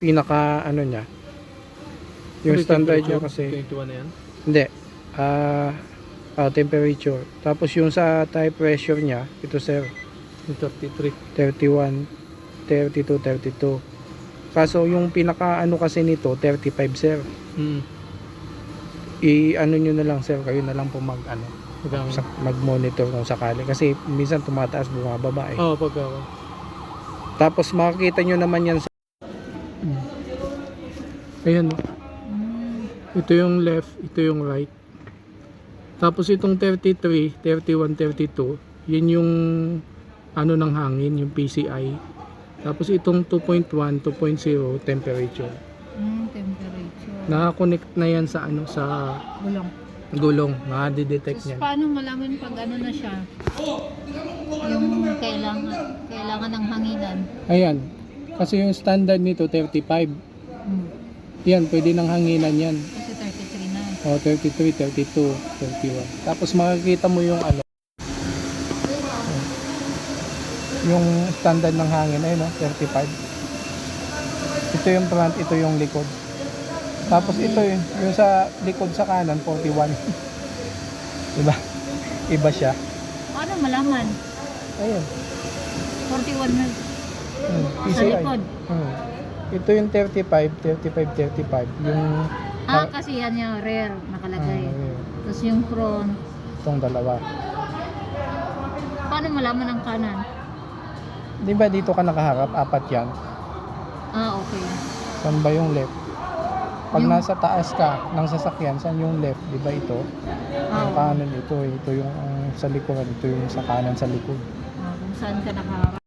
pinaka ano niya. Yung standard niya kasi 21 na yan? hindi. Temperature. Tapos yung sa tire pressure niya, ito sir, Yung 33. 31, 32, 32. Kaso yung pinaka ano kasi nito, 35 sir. I-ano nyo na lang sir, kayo na lang po mag-monitor kung sakali. Kasi minsan tumataas, bumababa eh. Oo, pagka. Tapos makikita nyo naman yan sa ayan o. Ito yung left, ito yung right. Tapos itong 33, 31, 32, yun yung ano ng hangin, yung PCI. Tapos itong 2.1, 2.0 temperature. Temperature. Naka-connect na yan sa ano, sa Gulong. gulong. Nakadidetect Tapos yan. paano malaman pag ano na siya? Yung kailangan ng hanginan. Ayan. Kasi yung standard nito 35. Yan, pwede ng hanginan yan. Kasi 33 na. O 33, 32, 31. Tapos makikita mo yung ano, yung standard ng hangin ay no, 35. Ito yung front, ito yung likod. Tapos ito yung sa likod sa kanan 41. Diba? Iba siya. Paano malaman? Ayun. 41 na sa PCI. likod. Ito yung 35, 35, 35. Yung Kasi yan yung rear nakalagay. ayun. Tapos yung front. Itong dalawa. Paano malaman ang kanan? Di ba dito ka nakaharap? Apat yan. Okay. Saan ba yung left? Pag Yung- nasa taas ka ng sasakyan, saan yung left? Di ba ito? Yung Oo. kanan ito. Ito yung sa likuran. Ito yung sa kanan sa likod. Kung saan ka nakaharap.